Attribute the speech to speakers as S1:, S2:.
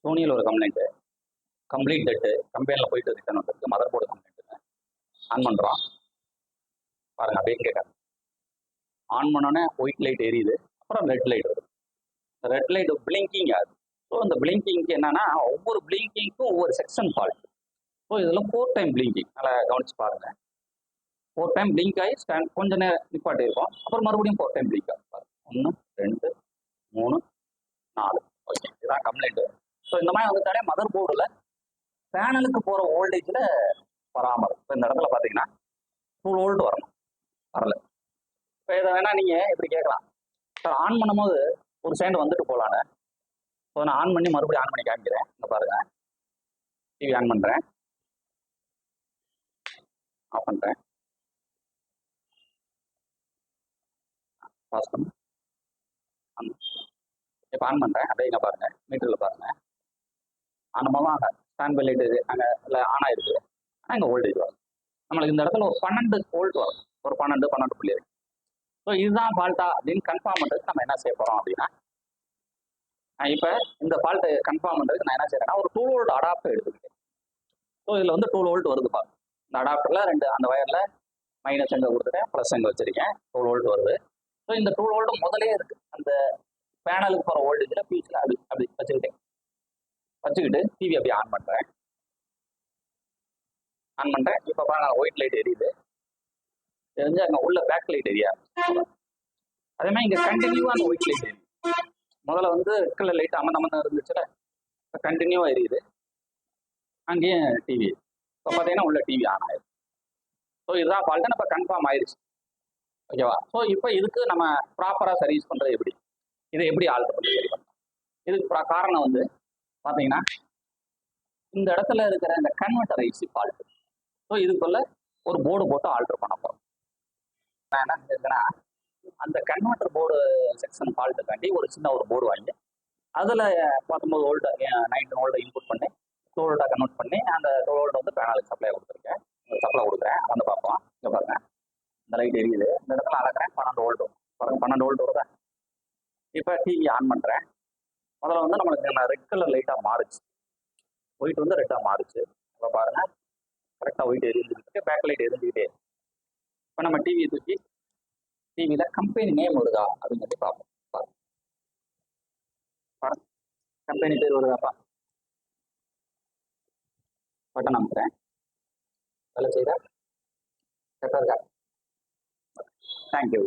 S1: சோனியில் ஒரு complaint, complete TET, கம்பெனியில் போயிட்டு ரிட்டர்ன் வந்துருக்கு, மதர் போர்டு கம்ப்ளைண்ட்டுங்க. ஆன் பண்ணுறோம், பாருங்க அப்படியே கேட்காது. ஆன் பண்ணோன்னே ஒயிட் லைட் எரியுது, அப்புறம் ரெட் லைட் வருது. ரெட் லைட் பிளிங்கிங் ஆகுது. ஸோ இந்த பிளிங்கிங்க்கு என்னன்னா, ஒவ்வொரு பிளிங்கிங்க்கும் ஒவ்வொரு செக்ஷன் ஃபால்ட். ஸோ இதில் 4 டைம் பிளிங்கிங், நல்லா கவனிச்சு பாருங்க. 4 டைம் பிளிங்க் ஆகி ஸ்டாண்ட் கொஞ்ச நேரம் நிப்பாட்டி இருக்கும், அப்புறம் மறுபடியும் 4 டைம் பிளிங்க் ஆகும். 1 2 3 4. ஓகே, இதுதான் கம்ப்ளைண்ட்டு. ஸோ இந்த மாதிரி வந்துட்டாலே மதர் போர்டில் பேனலுக்கு போகிற வோல்டேஜில் வராமல். இப்போ இந்த இடத்துல பார்த்தீங்கன்னா 2 வோல்ட் வரணும், வரல. இப்போ இதை வேணால் நீங்கள் இப்படி கேட்கலாம், சார் ஆன் பண்ணும்போது ஒரு செகண்ட் வந்துட்டு போகலான்னு. ஸோ நான் ஆன் பண்ணி மறுபடியும் ஆன் பண்ணி காமிக்கிறேன். இங்கே பாருங்கள், டிவி ஆன் பண்ணுறேன், ஆஃப் பண்ணுறேன், பாஸ் பண்ணு, இப்போ ஆன் பண்ணுறேன். அப்படியே இங்கே பாருங்கள், மீட்டரில் பாருங்கள், ஆன் பண்ணால் ஸ்டாண்ட் பை லைட் அங்கே இல்லை ஆன் ஆகிருக்கு. ஆனால் இங்கே வோல்டேஜ் வரும். நம்மளுக்கு இந்த இடத்துல ஒரு 12 வோல்ட் வரும், ஒரு 12.2. ஸோ இதுதான் ஃபால்ட்டா அப்படின்னு கன்ஃபார்ம் பண்ணுறதுக்கு நம்ம என்ன செய்ய போகிறோம் அப்படின்னா, இப்போ இந்த ஃபால்ட்டு கன்ஃபார்ம் பண்ணுறதுக்கு நான் என்ன செய்யறேன்னா, ஒரு 2 வோல்ட் அடாப்டர் எடுத்துக்கிட்டேன். ஸோ இதில் வந்து 2 வோல்ட் வருது பாருங்க. இந்த அடாப்டரில் 2 அந்த வயரில் மைனஸ் எங்கே கொடுத்துட்டேன், ப்ளஸ் எங்கே வச்சிருக்கேன், 2 வோல்ட் வருது. ஸோ இந்த 2 வோல்ட் முதலே இருக்கு அந்த பேனலுக்கு போகிற வோல்டேஜில் பீச்சில் அப்படி அப்படி வச்சுக்கிட்டு டிவி அப்படியே ஆன் பண்ணுறேன். இப்போ பாருங்க, ஒயிட் லைட் எரியுது, தெரிஞ்சு அங்கே உள்ள பேக் லைட் எரியாது. அதே மாதிரி இங்கே கண்டினியூவாக அந்த ஒயிட் லைட் எரியுது. முதல்ல வந்து கலர் லைட் அமர்ந்து இருந்துச்சுல, கண்டினியூவாக எரியுது. அங்கேயும் டிவி இப்போ பார்த்தீங்கன்னா உள்ள டிவி ஆன் ஆயிடுச்சு. ஸோ இதுதான் ஃபால்ட்டு, இப்போ கன்ஃபார்ம் ஆயிடுச்சு. ஓகேவா? ஸோ இப்போ இதுக்கு நம்ம ப்ராப்பராக சர்வீஸ் பண்ணுறது எப்படி, இதை எப்படி ஆல்டர் பண்ணி சரி பண்ணலாம்? இதுக்கு காரணம் வந்து பார்த்தீங்கன்னா, இந்த இடத்துல இருக்கிற இந்த கன்வெர்ட்டர் ஐசி ஃபால்ட்டு. ஸோ இதுக்குள்ள ஒரு போர்டு போட்டு ஆல்டர் பண்ண போகிறோம். நான் என்ன செஞ்சிருக்கேன்னா, அந்த கன்வெர்ட்டர் போர்டு செக்ஷன் ஃபால்ட்டுக்காண்டி ஒரு சின்ன ஒரு போர்டு வாங்கி அதில் 19 வோல்ட் 19 வோல்ட் இன்புட் பண்ணி 2 வோல்ட்டாக கன்வெர்ட் பண்ணி அந்த 2 வோல்ட் வந்து பேனலுக்கு சப்ளை கொடுத்துருக்கேன். சப்ளை கொடுக்குறேன், வந்து பார்ப்போம். இங்கே பாருங்க, இந்த லைட் எரியுது, இந்த இடத்துல அளக்கிறேன் 12 வோல்ட் பாருங்க, 12 வோல்ட் வருதா? இப்போ டிவி ஆன் பண்ணுறேன். முதல்ல வந்து நம்மளுக்கு ரெட் கலர் லைட்டாக மாறுச்சு, ஒயிட் வந்து ரெட்டாக மாறுச்சு. இப்போ பாருங்க, கரெக்டாக ஒயிட் எரிஞ்சுக்கிட்டு பேக் லைட் எரிஞ்சுக்கிட்டே. இப்போ நம்ம டிவியை தூக்கி டிவியில் கம்பெனி நேம் வருதா அப்படின்னு சொல்லி பார்ப்போம். பாருங்க, கம்பெனி பேர் வருதாப்பா? பட்டன் அமுத்துறேன், வேலை செய்தா? கரெக்டாக இருக்கா? தேங்க்யூ.